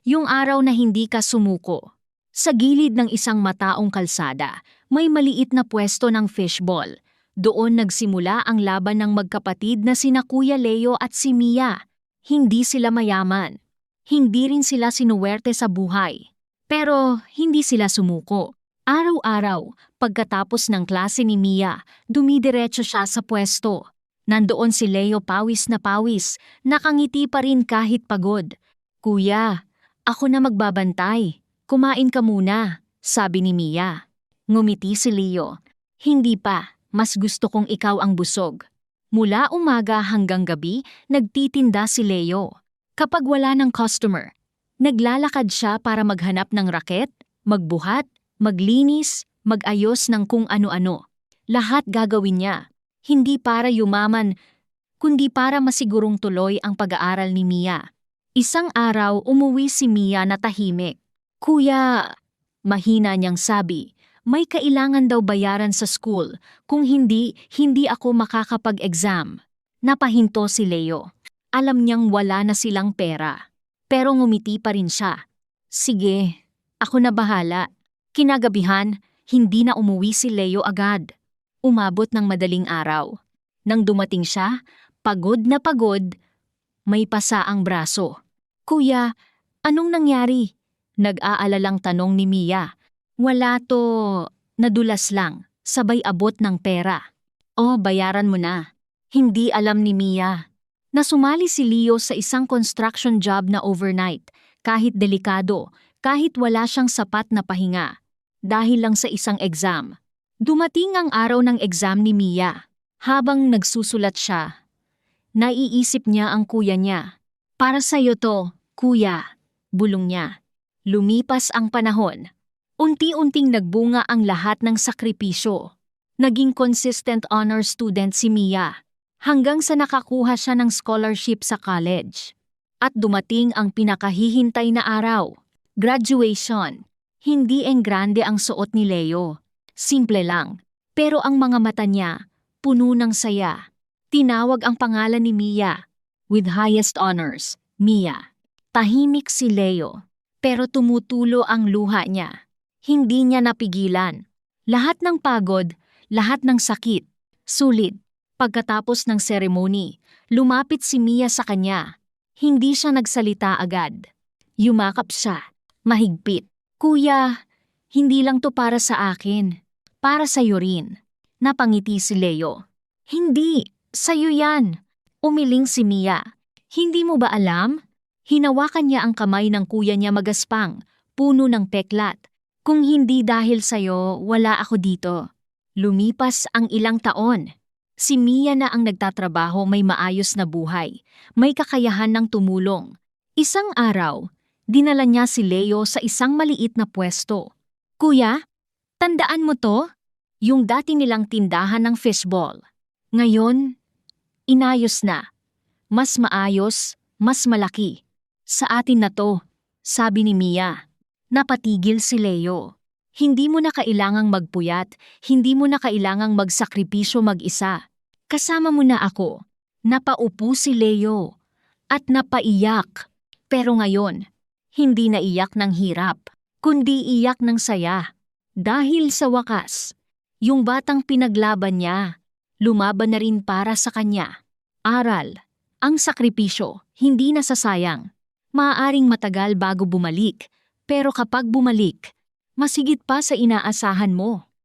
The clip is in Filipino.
Yung araw na hindi ka sumuko. Sa gilid ng isang mataong kalsada, may maliit na pwesto ng fishball. Doon nagsimula ang laban ng magkapatid na sina Kuya Leo at si Mia. Hindi sila mayaman. Hindi rin sila sinuwerte sa buhay. Pero hindi sila sumuko. Araw-araw, pagkatapos ng klase ni Mia, dumidiretso siya sa pwesto. Nandoon si Leo pawis na pawis, nakangiti pa rin kahit pagod. "Kuya, ako na magbabantay. Kumain ka muna," sabi ni Mia. Ngumiti si Leo. "Hindi pa, mas gusto kong ikaw ang busog." Mula umaga hanggang gabi, nagtitinda si Leo. Kapag wala ng customer, naglalakad siya para maghanap ng raket, magbuhat, maglinis, mag-ayos ng kung ano-ano. Lahat gagawin niya. Hindi para yumaman, kundi para masigurong tuloy ang pag-aaral ni Mia. Isang araw umuwi si Mia na tahimik. "Kuya," mahina niyang sabi, "may kailangan daw bayaran sa school. Kung hindi ako makakapag-exam." Napahinto si Leo. Alam niyang wala na silang pera. Pero ngumiti pa rin siya. "Sige, ako na bahala." Kinagabihan, hindi na umuwi si Leo agad. Umabot ng madaling araw. Nang dumating siya, pagod na pagod, may pasa ang braso. "Kuya, anong nangyari?" Nag-aalalang tanong ni Mia. "Wala to, nadulas lang, sabay abot ng pera." "Oh, bayaran mo na." Hindi alam ni Mia na sumali si Leo sa isang construction job na overnight, kahit delikado, kahit wala siyang sapat na pahinga. Dahil lang sa isang exam. Dumating ang araw ng exam ni Mia. Habang nagsusulat siya, naiisip niya ang kuya niya. "Para sa'yo to, kuya," bulong niya. Lumipas ang panahon. Unti-unting nagbunga ang lahat ng sakripisyo. Naging consistent honor student si Mia, hanggang sa nakakuha siya ng scholarship sa college. At dumating ang pinakahihintay na araw, graduation. Hindi enggrande ang suot ni Leo. Simple lang. Pero ang mga mata niya, puno ng saya. Tinawag ang pangalan ni Mia. With highest honors, Mia. Tahimik si Leo. Pero tumutulo ang luha niya. Hindi niya napigilan. Lahat ng pagod, lahat ng sakit, sulit. Pagkatapos ng seremony, lumapit si Mia sa kanya. Hindi siya nagsalita agad. Yumakap siya, mahigpit. "Kuya, hindi lang to para sa akin. Para sa'yo rin." Napangiti si Leo. "Hindi, sa'yo yan." Umiling si Mia. "Hindi mo ba alam?" Hinawakan niya ang kamay ng kuya niya magaspang, puno ng peklat. "Kung hindi dahil sa'yo, wala ako dito." Lumipas ang ilang taon. Si Mia na ang nagtatrabaho, may maayos na buhay, may kakayahan ng tumulong. Isang araw, dinala niya si Leo sa isang maliit na pwesto. "Kuya, tandaan mo to? Yung dati nilang tindahan ng fishball. Ngayon, inayos na. Mas maayos, mas malaki. Sa atin na to," sabi ni Mia. Napatigil si Leo. Hindi mo na kailangang magpuyat, hindi mo na kailangang magsakripisyo mag-isa. Kasama mo na ako. Napaupo si Leo at napaiyak. Pero ngayon, hindi na iyak ng hirap, kundi iyak ng saya. Dahil sa wakas, yung batang pinaglaban niya, lumaban na rin para sa kanya. Aral, ang sakripisyo, hindi nasasayang. Maaaring matagal bago bumalik, pero kapag bumalik, masigit pa sa inaasahan mo.